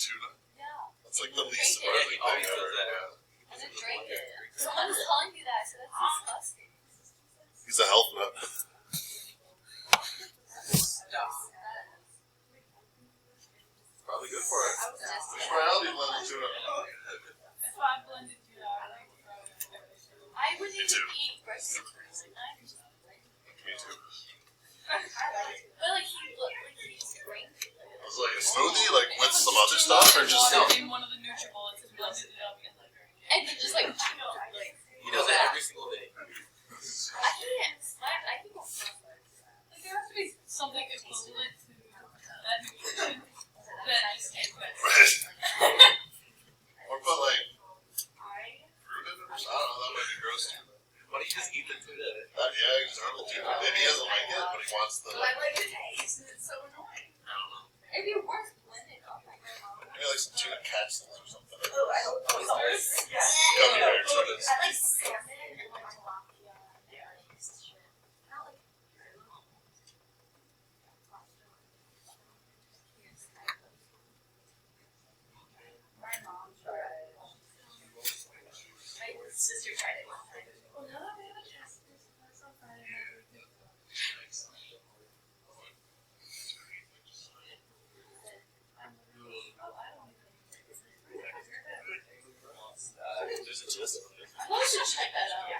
tuna? Yeah. That's like the least surprising thing ever. Yeah. I didn't drink it. Someone was telling me that. I said, that's disgusting. He's a health nut. Probably good for it. Fish fry algae blended tuna. That's why I blended tuna. I wouldn't even eat breakfast. Me too. But like he's drank it. Was it like a smoothie, like with some other stuff, or just? In one of the NutriBullets and blended it up and then drank it. And then just like, He does that every single day. I can't slap. I can go. Like there has to be something equivalent to that nutrition that just tastes better. Right. Or put like fruit in it or something. I don't know. That might be gross too. Why don't you just eat the tuna? Yeah, he's normal tuna. Maybe he doesn't like it, but he wants the. I like the taste, and it's so annoying. I don't know. It'd be worth blending up. Maybe like some tuna capsules or something. Oh, I hope Gummy bear tunas. I like salmon and like tilapia. Yeah. Not like. My mom tried it. My sister tried it one time. Well, now that we have a test, that's on Friday. There's a twist on it. I should check that out. I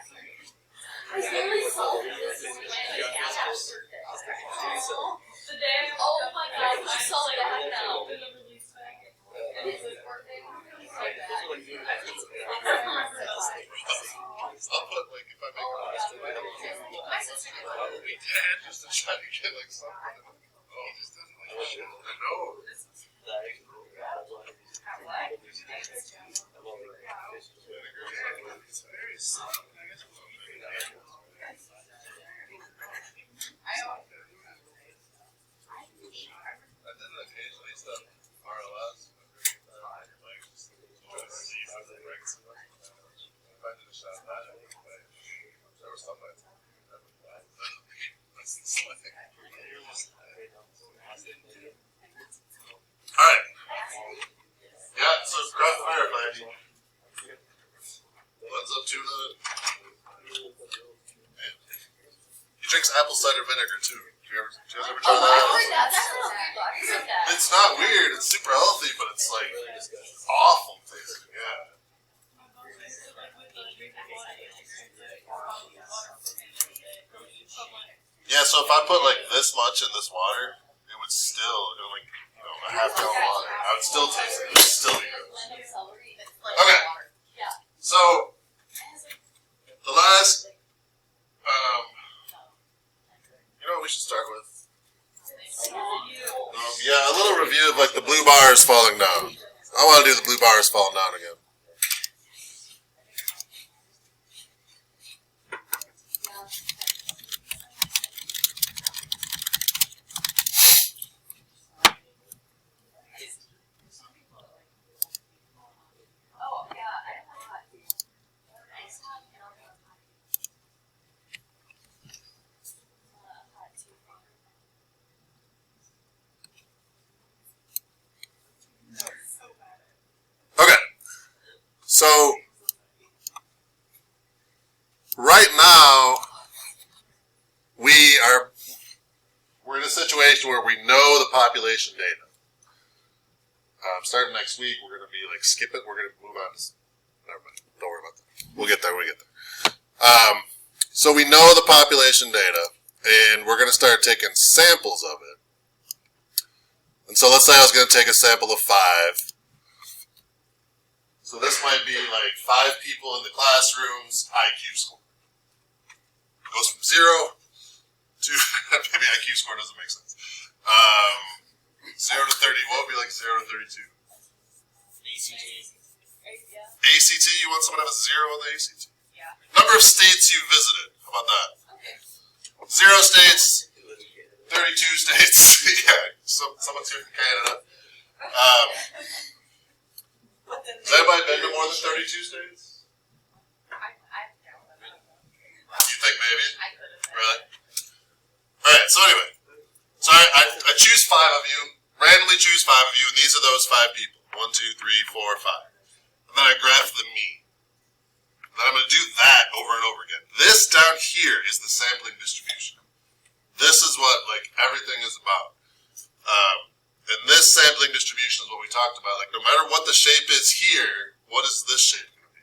literally saw this morning. The day I Oh my god, I saw that now. did a release bag. And it's his birthday. He's like that. I'll put like if I make a pasta, My sister did. probably dad just to try to get like something. Oh, he just doesn't like shit. I know. It's very soft. I did it occasionally stuff RLS. Like just try to see how they break so much. If I did a shot of that, I would play. There was some nights that would die. That's the slang. Alright. Yeah, so craft firefight. Blends up tuna. Man. He drinks apple cider vinegar too. Do you guys ever try Oh, I that? heard that. That's not weird, though. I heard that. It's not weird. It's super healthy, but it's like awful tasting. Yeah. Yeah. So if I put like this much in this water, it would still like a half gallon of water. I would still taste it. It's still good. Okay. So the last, you know what we should start with? Yeah, a little review of like the blue bars falling down. I want to do the blue bars falling down again. So, right now, we're in a situation where we know the population data. Starting next week, we're going to be like, skip it, we're going to move on to, never mind, don't worry about that. We'll get there. So we know the population data, and we're going to start taking samples of it. And so let's say I was going to take a sample of 5. So this might be like 5 people in the classroom's IQ score. It goes from 0 to, maybe IQ score doesn't make sense. 0 to 30, what would be like 0 to 32? ACT, you want someone to have a 0 on the ACT? Yeah. Number of states you visited, how about that? Okay. 0 states, 32 states. Yeah, someone's here from Canada. Has anybody been to more than 32 states? You think maybe? Really? Alright, so anyway. So I choose 5 of you, randomly choose 5 of you, and these are those 5 people. 1, 1, 2, 3, 4, 5. And then I graph the mean. Then I'm going to do that over and over again. This down here is the sampling distribution. This is what like everything is about. And this sampling distribution is what we talked about. Like no matter what the shape is here, what is this shape going to be?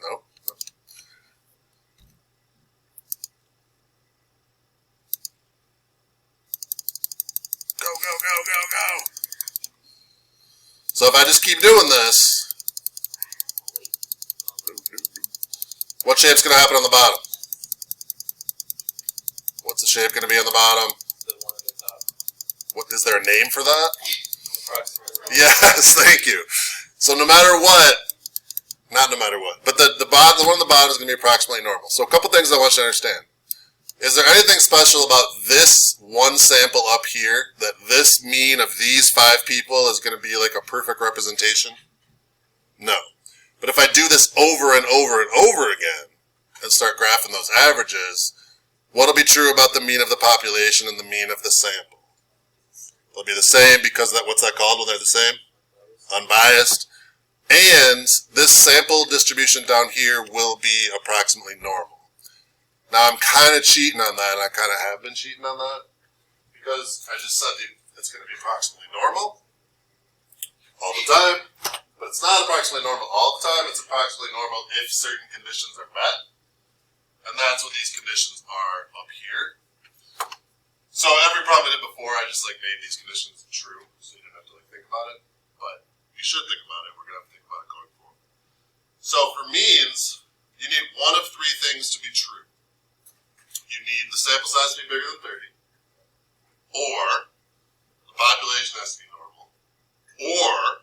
No? Go, go, go, go, go. So if I just keep doing this, what shape's going to happen on the bottom? What's the shape going to be on the bottom? The one at the top. What is there a name for that? Approximately. Yes, thank you. So no matter what, not no matter what, but the bottom, the one on the bottom is going to be approximately normal. So a couple things I want you to understand. Is there anything special about this one sample up here that this mean of these 5 people is going to be like a perfect representation? No. But if I do this over and over and over again and start graphing those averages, what'll be true about the mean of the population and the mean of the sample? They'll be the same because that what's that called when they're the same? Unbiased. And this sample distribution down here will be approximately normal. Now I'm kind of cheating on that, and I kind of have been cheating on that because I just said it's going to be approximately normal all the time, but it's not approximately normal all the time. It's approximately normal if certain conditions are met, and that's what these conditions are up here. So every problem I did before, I just like made these conditions true, so you don't have to like think about it, but you should think about it. We're going to have to think about it going forward. So for means, you need one of 3 things to be true. You need the sample size to be bigger than 30, or the population has to be normal, or,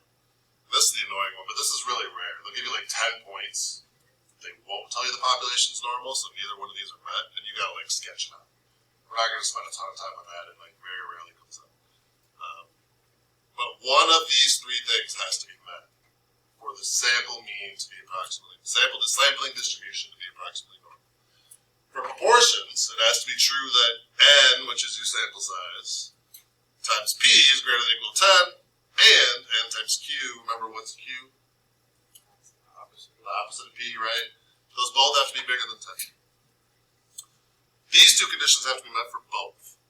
this is the annoying one, but this is really rare. They'll give you like 10 points. They won't tell you the population's normal, so neither one of these are met, and you gotta like sketch it out. We're not gonna spend a ton of time on that, and like very rarely comes up. But one of these 3 things has to be met for the sample mean to be approximately, the sampling distribution to be approximately normal. For proportions, it has to be true that n, which is your sample size, times p is greater than or equal to 10, and n times q, remember what's q? The opposite of p, right? Those both have to be bigger than 10. These 2 conditions have to be met for both.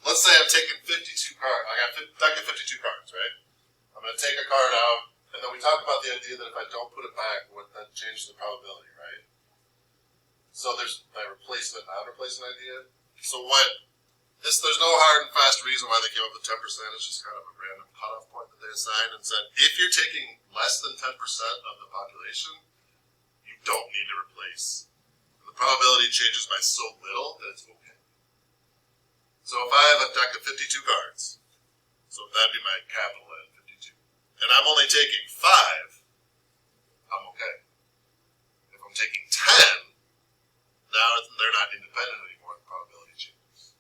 Let's say I'm taking 52 cards. I got 52 cards, right? I'm going to take a card out, and then we talk about the idea that if I don't put it back, that changes the probability, right? So there's my replacement, non-replacement idea. So there's no hard and fast reason why they came up with 10%. It's just kind of a random cutoff point that they assigned and said, if you're taking less than 10% of the population, you don't need to replace. And the probability changes by so little that it's okay. So if I have a deck of 52 cards, so that'd be my capital N, 52, and I'm only taking 5, I'm okay. If I'm taking 10, now they're not independent anymore, the probability changes.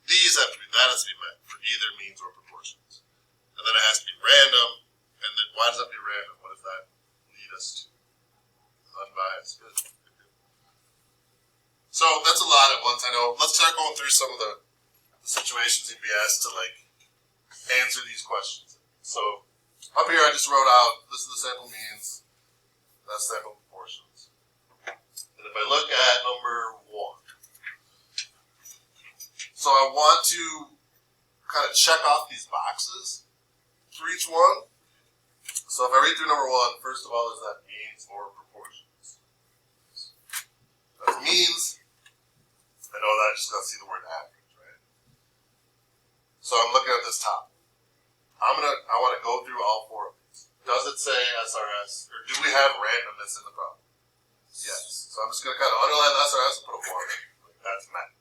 That has to be met for either means or proportions. And then it has to be random, and then why does that be random? What does that lead us to? Unbiased. Good. So that's a lot at once, I know. Let's start going through some of the situations you'd be asked to like answer these questions. So up here I just wrote out, this is the sample means, that's sample proportions. And if I look at number 1, so I want to kind of check off these boxes for each one. So if I read through number 1, first of all, is that means or proportions? That's means. I know that I just got to see the word average, right? So I'm looking at this top. I want to go through all 4 of these. Does it say SRS, or do we have randomness in the problem? Yes. So I'm just going to kind of underline the SRS and put a 1. That's met.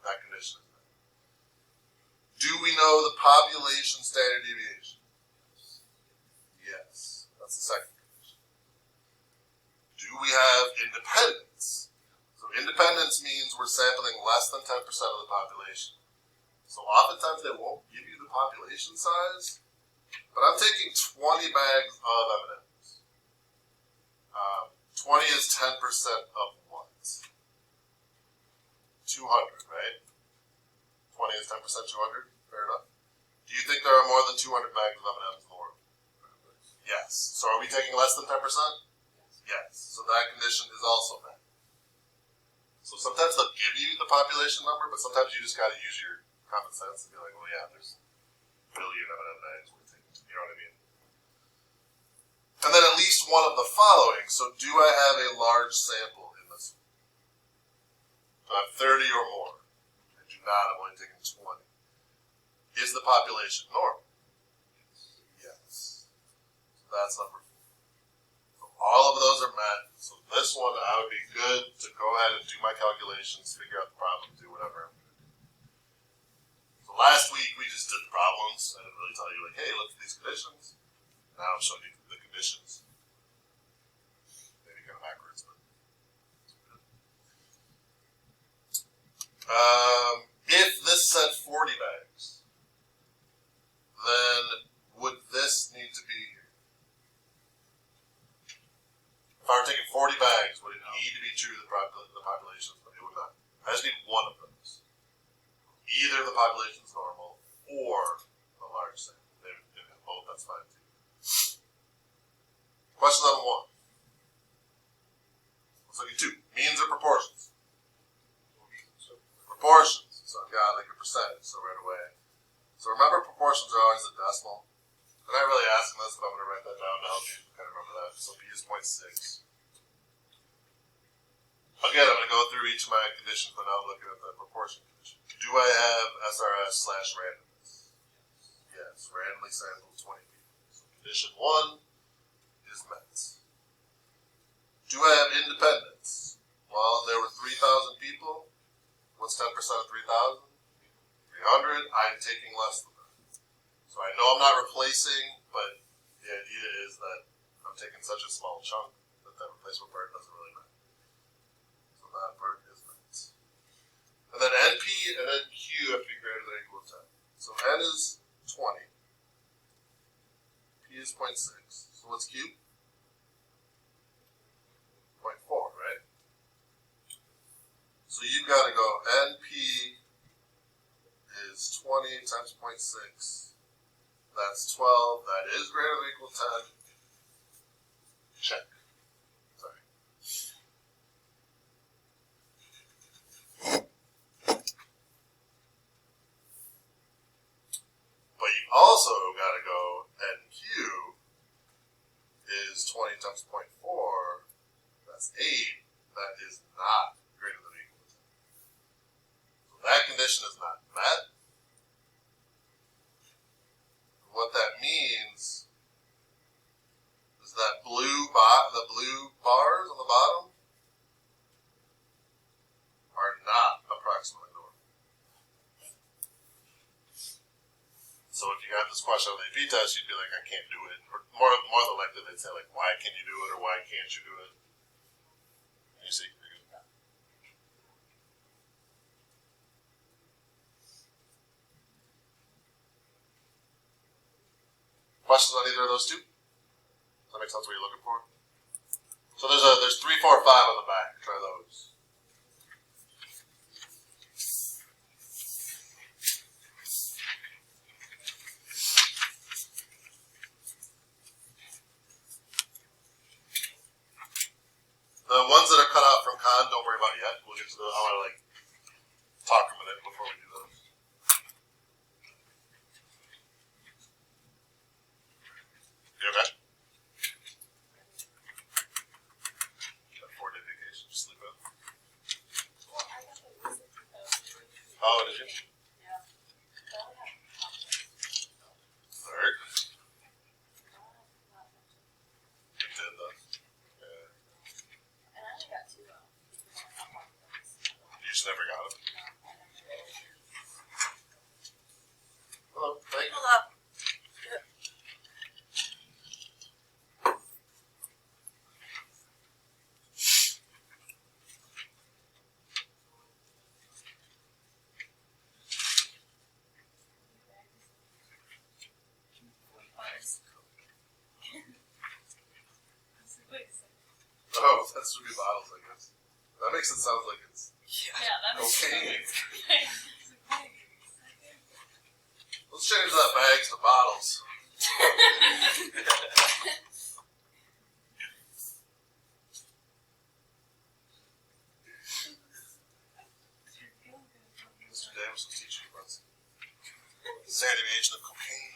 That condition is met. Do we know the population standard deviation? Yes. That's the second condition. Do we have independence? So independence means we're sampling less than 10% of the population. So oftentimes they won't give you the population size, but I'm taking 20 bags of M&Ms. 20 is 10% of what? 200, right? 20 is 10%, 200. Fair enough. Do you think there are more than 200 bags of M&Ms in the world? Yes. So are we taking less than 10%? Yes. So that condition is also met. So sometimes they'll give you the population number, but sometimes you just got to use your common sense and be like, well, yeah, there's a billion M&M bags we're taking. You know what I mean? And then at least one of the following. So do I have a large sample in this? Do I have 30 or more? I do not. I'm only taking 20. Is the population normal? Yes. So that's number 4. So all of those are met. So this one, I would be good to go ahead and do my calculations, figure out the problem, do whatever I'm going to do. So last week we just did the problems. I didn't really tell you, like, hey, look at these conditions. Now I'm showing you the conditions. Maybe kind of backwards, but if this said 40 bags, then would this need to be here? If I were taking 40 bags, would it need to be true to the populations? But it would not. I just need one of those. Either the population's normal or a large sample. They have both, that's fine too. Question number 1. Let's look at 2. Means or proportions? Proportions. So I've got like a percentage, so right away. So remember, proportions are always a decimal. I'm not really asking this, but I'm going to write that down to help you kind of remember that. So P is 0.6. Again, I'm going to go through each of my conditions, but now I'm looking at the proportion condition. Do I have SRS/randomness? Yes, randomly sampled 20 people. So condition 1 is met. Do I have independence? Well, there were 3,000 people. What's 10% of 3,000? 300. I'm taking less than that. So I know I'm not replacing, but the idea is that I'm taking such a small chunk that that replacement part doesn't really matter. So that part is met. And then NP and NQ have to be greater than or equal to 10. So N is 20. P is 0.6. So what's Q? 0.4, right? So you've got to go NP is 20 times 0.6. That's 12. That is greater than or equal to 10. Check. Sorry. But you also got to go NQ is 20 times 0.4. That's 8. That is not greater than or equal to 10. So that condition is not met. What that means is that the blue bars on the bottom are not approximately normal. So if you got this question on the AP test, you'd be like, I can't do it. Or more than likely, they'd say, like, why can you do it or why can't you do it? You see? Questions on either of those two? Does that make sense what you're looking for? So there's 3, 4, 5 on the back. Try those. The ones that are cut out from Khan, don't worry about yet. We'll get to the. I want to talk a minute before we do those. You okay? Got 4-day vacation. Just sleep in. Well, I got the music though. Oh, did you? Yeah. But I only have confidence. Alright. You did though. Yeah. And I only got 2 though. Because I have confidence. You just never got it. I never did. Hello. Thank you. Hello. Oh, that should be bottles, I guess. That makes it sound like it's Yeah, that makes Okay. sense. Let's change that bags to bottles. Mr. Davis was teaching us the deviation of cocaine.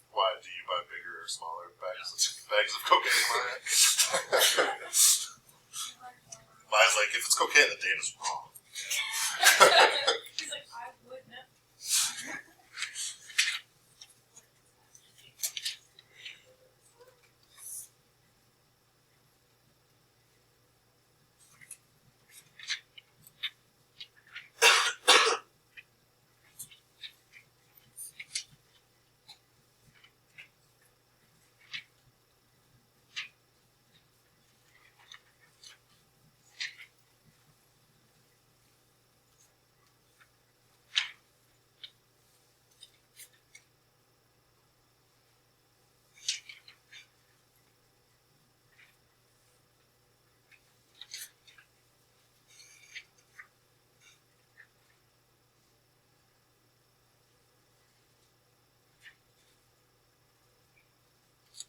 Why do you buy bigger or smaller bags of cocaine, Maya? Maya's like, if it's cocaine, the data's wrong. He's like, I would know.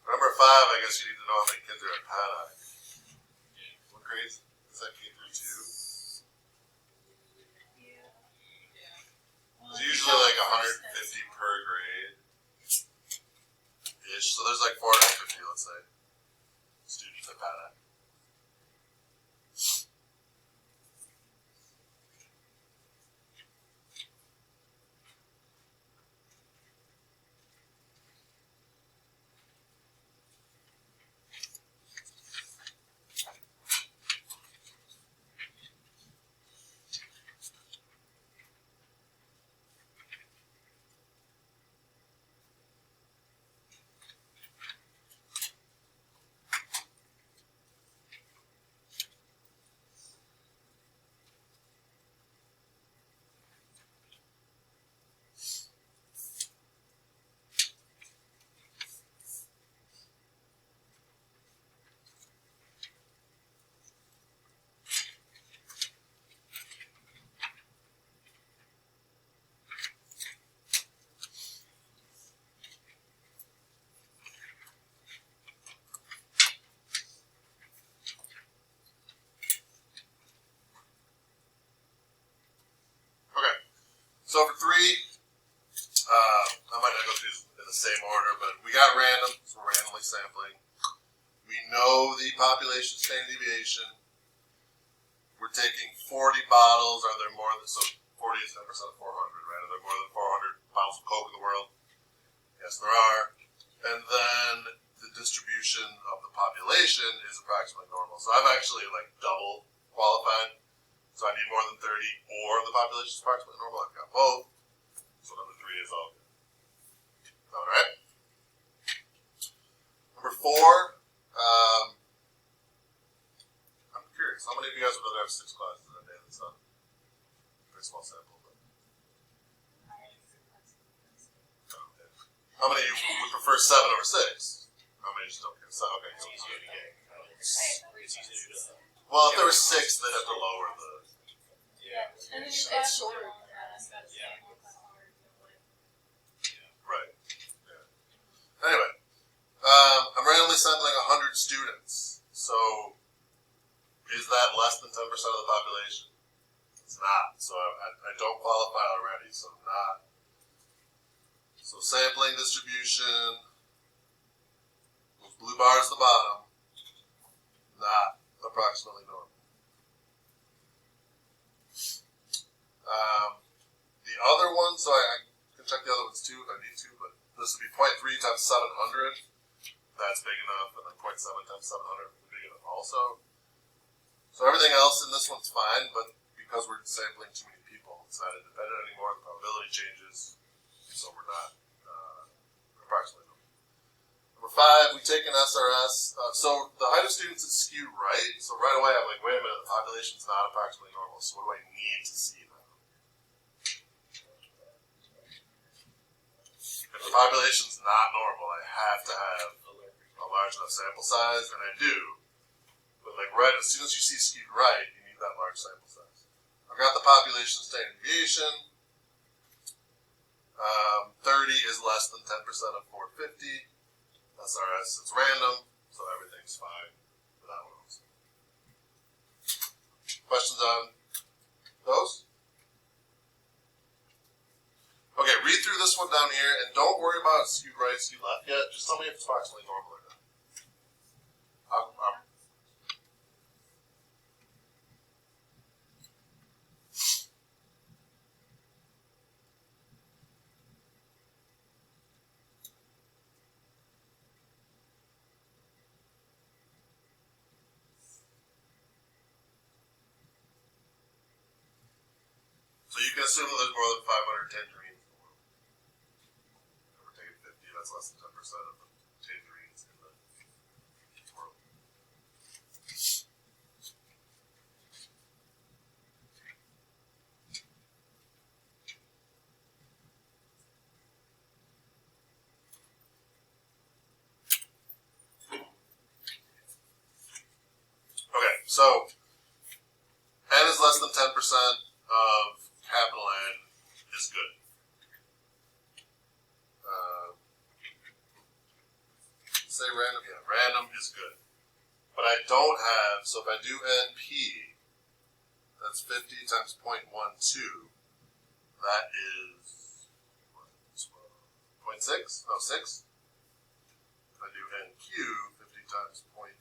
Number 5, I guess you need to know how many kids are at Paddock. What grade is that? K through 2? It's usually like 150 per grade. Ish. So there's like 450, let's say, students at Paddock. So for 3, I might not go through these in the same order, but we got random, so we're randomly sampling. We know the population standard deviation. We're taking 40 bottles. Are there more than, so 40 is 10% of 400, right? Are there more than 400 bottles of Coke in the world? Yes, there are. And then the distribution of the population is approximately normal. So I've actually like double qualified. So I need more than 30 or the population is approximately normal. I've got both. So number 3 is all good. Alright. Number 4, I'm curious, how many of you guys would rather have 6 classes in a day than 7? Very small sample, but. How many of you would prefer 7 over 6? How many just don't care? Okay, so It's easier to get. It's easier to. well, if there were 6, they'd have to lower the. Yeah. And then It's you add shorter. more on that, it's got to stay more hard, like, Right. Yeah. Anyway, I'm randomly sampling 100 students. So, is that less than 10% of the population? It's not. So I don't qualify already. So not. So sampling distribution. Those blue bars at the bottom. Not approximately normal. The other one, so I can check the other ones too if I need to, but this would be 0.3 times 700. That's big enough, and then 0.7 times 700 would be big enough also. So everything else in this one's fine, but because we're sampling too many people, it's not independent anymore. The probability changes, so we're not approximately normal. Number Number 5, we take an SRS. So the height of students is skewed right. So right away I'm like, wait a minute, the population's not approximately normal. So what do I need to see now? If the population's not normal, I have to have a large enough sample size, and I do. But like right, as soon as you see skewed right, you need that large sample size. I've got the population standard deviation. 30 is less than 10% of 450. SRS, it's random, so everything's fine for that one also. Questions on those? Okay, read through this one down here, and don't worry about skewed right, skewed left yet. Just tell me if it's approximately normal or not. So you can assume that there's more than 500 tangerines in the world. If we're taking 50, that's less than 10% of the tangerines in the world. Okay, so n is less than 10% of capital N is good. Say random, yeah, random is good. But I don't have, so if I do NP, that's 50 times 0.12, that is, what, 0.6? No, 6. If I do NQ, 50 times 0.88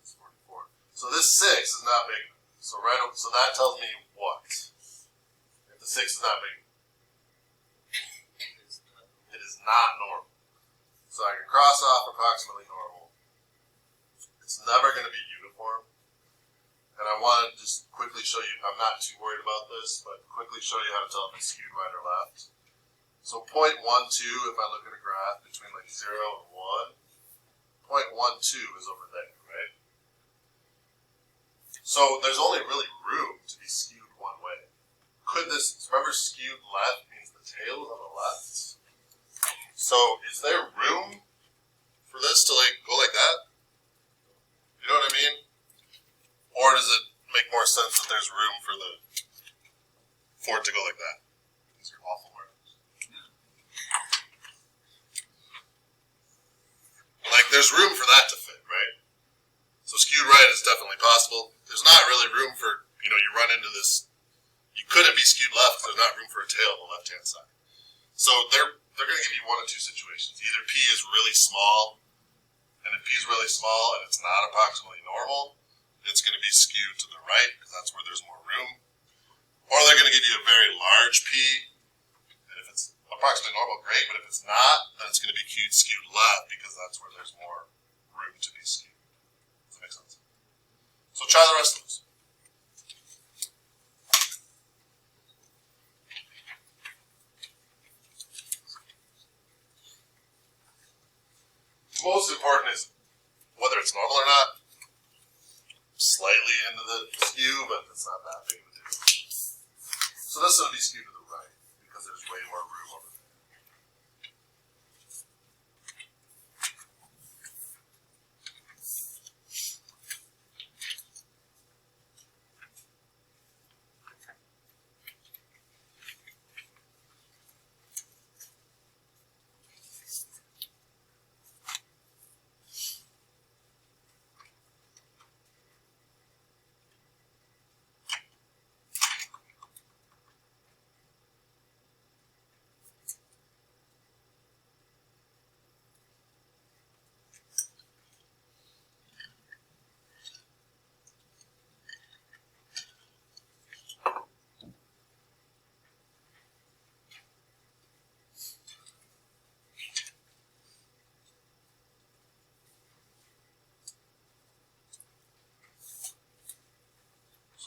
is 44. So this 6 is not big enough. So so that tells me what? If the 6 is not big, it is not normal. So I can cross off approximately normal. It's never going to be uniform. And I want to just quickly show you, I'm not too worried about this, but quickly show you how to tell if it's skewed right or left. So 0.12, if I look at a graph between like 0 and 1, 0.12 is over there, right? So there's only really room to be skewed one way. Could this, remember skewed left means the tail is on the left? So is there room for this to like go like that? You know what I mean? Or does it make more sense that there's room for it to go like that? These are awful words. Like there's room for that to fit, right? So skewed right is definitely possible. There's not really room for, you run into this, you couldn't be skewed left because there's not room for a tail on the left-hand side. So they're going to give you one of two situations. Either P is really small, and if P is really small and it's not approximately normal, it's going to be skewed to the right because that's where there's more room. Or they're going to give you a very large P, and if it's approximately normal, great, but if it's not, then it's going to be skewed left because that's where there's more room to be skewed. Does that make sense? So try the rest of those. Most important is whether it's normal or not. Slightly into the skew, but it's not that big of a deal. So this will be skewed to the right because there's way more room over there.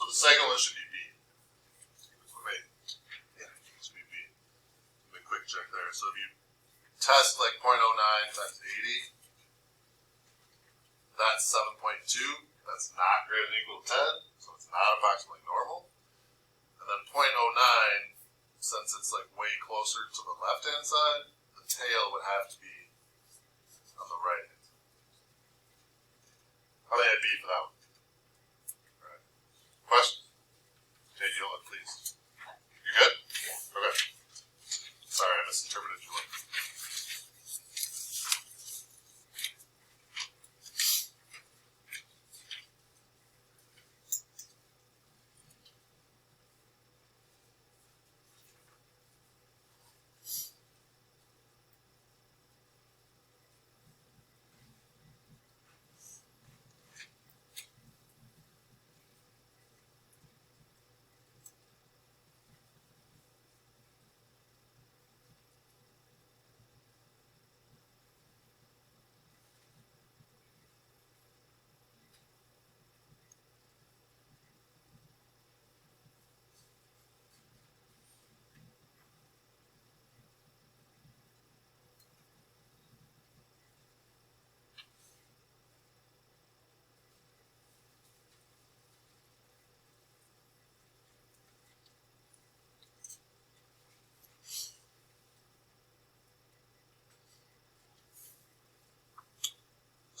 So the second one should be B. Wait, yeah, it should be B. A quick check there. So if you test like 0.09 times 80, that's 7.2. That's not greater than or equal to 10, so it's not approximately normal. And then 0.09, since it's like way closer to the left-hand side, the tail would have to be on the right-hand side. How many had B for that one? All right. Question? Take you look, please. You good? Okay. Sorry, I misinterpreted your look.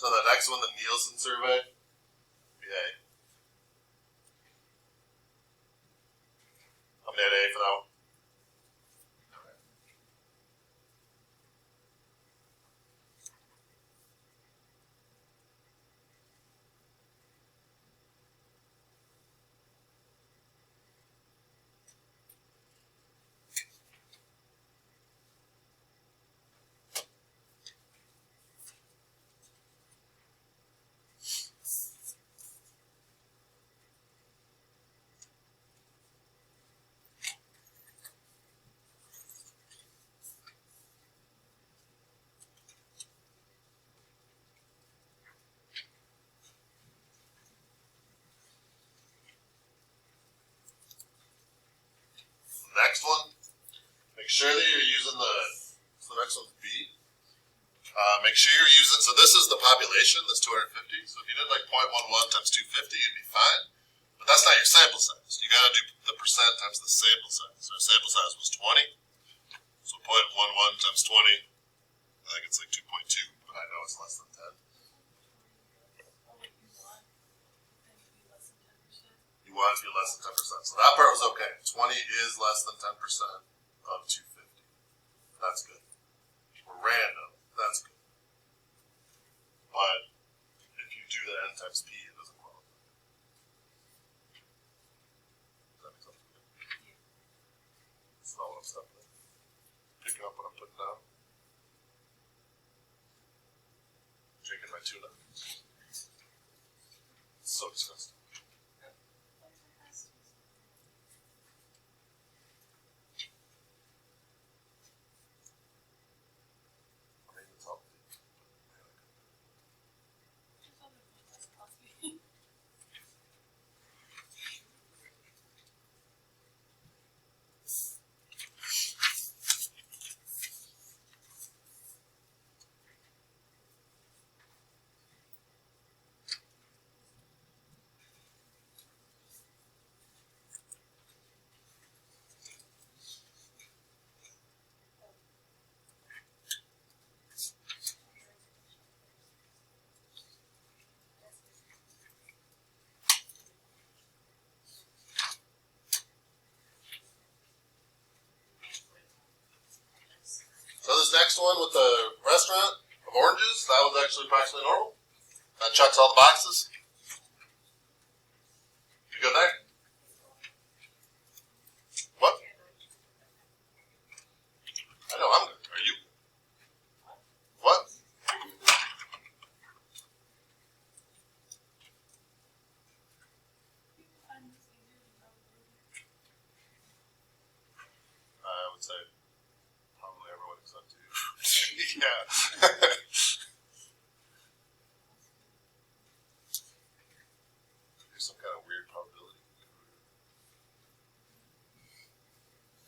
So the next one, the Nielsen survey, BA. How many had A for that one? Next one, make sure that you're using the next one's B. Make sure you're using, so this is the population, that's 250. So if you did like 0.11 times 250, you'd be fine. But that's not your sample size. You gotta do the percent times the sample size. So our sample size was 20. So 0.11 times 20, I think it's like 2.2, but I know it's less than 10. You want it to be less than 10%. So that part was okay. 20 is less than 10% of 250. That's good. For random, that's good. But if you do the n times p, it doesn't qualify. Does that make sense? That's not what I'm studying. Picking up what I'm putting down. Drinking my tuna. It's so disgusting. So this next one with the restaurant of oranges, that was actually approximately normal. That checks all the boxes. You good there? What? I know I'm good. Are you? What? I would say probably everyone except you. Yeah. There's some kind of weird probability.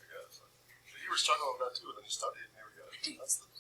I guess. You were struggling with that too, and then you studied, and here we go. That's the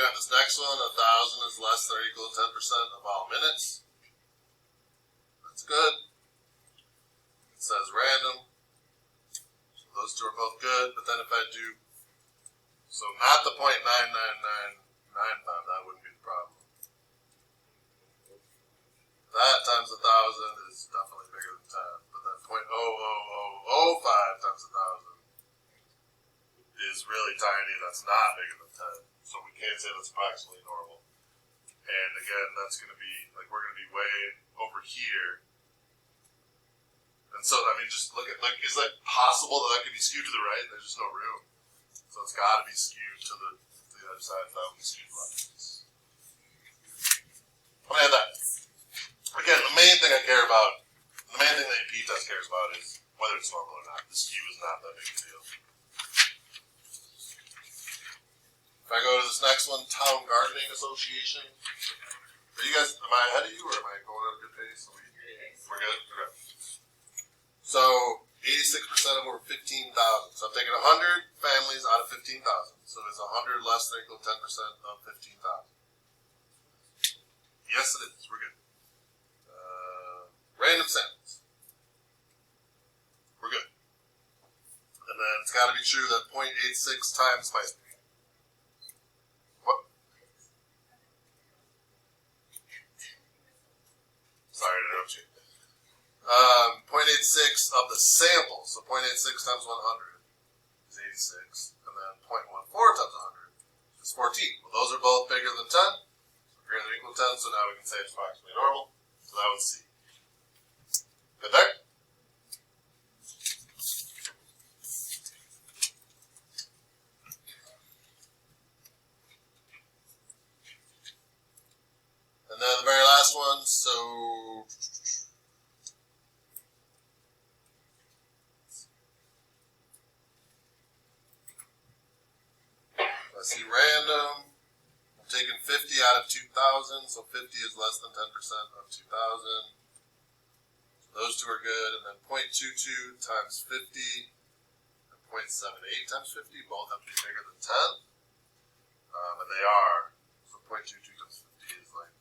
got this next one, 1,000 is less than or equal to 10% of all minutes. That's good. It says random. So those two are both good, but then if I do, so not the 0.99995, that wouldn't be the problem. That times 1,000 is definitely bigger than 10, but then 0.00005 times 1,000 is really tiny. That's not bigger than 10, so we can't say that's approximately normal. And again, that's going to be like we're going to be way over here. And so I mean, just look at like, is that possible that could be skewed to the right? There's just no room, so it's got to be skewed to the other side. That would be skewed left. Let me add that. Again, the main thing I care about, the main thing the AP test cares about is whether it's normal or not. The skew is not that big a deal. If I go to this next one, Town Gardening Association. Are you guys, am I ahead of you or am I going at a good pace? We're good? Okay. So, 86% of them were 15,000. So I'm taking 100 families out of 15,000. So is 100 less than or equal to 10% of 15,000? Yes, it is. We're good. Random samples. We're good. And then it's got to be true that 0.86 times my speed. What? Sorry to interrupt you. 0.86 of the sample. So 0.86 times 100 is 86. And then 0.14 times 100 is 14. Well, those are both bigger than 10. So greater than or equal to 10. So now we can say it's approximately normal. So that one's C. Good there? And then the very last one, so let's see, random. I'm taking 50 out of 2,000, so 50 is less than 10% of 2,000. Those two are good, and then 0.22 times 50 and 0.78 times 50 both have to be bigger than 10. And they are. So 0.22 times 50 is like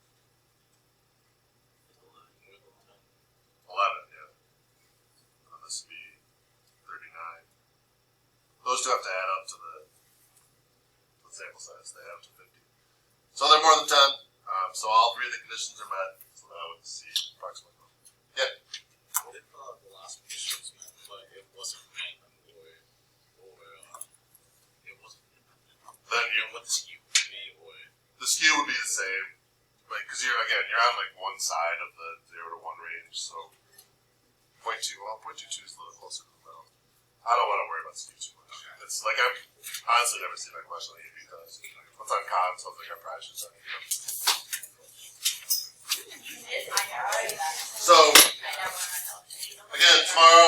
11, yeah. And this would be 39. Those two have to add up to the sample size. They add up to 50. So they're more than 10. So all three of the conditions are met. So that would see approximately. Yeah. What if the last condition was met, but it wasn't random, or it wasn't? Then what the skew would be, or the skew would be the same, like because you're on like one side of the 0 to 1 range, so 0.2. Well, 0.22 is a little closer to the middle. I don't want to worry about skew too much. It's like I've honestly never seen that question on the AP test. What's on con? So I think I probably should say. So again, tomorrow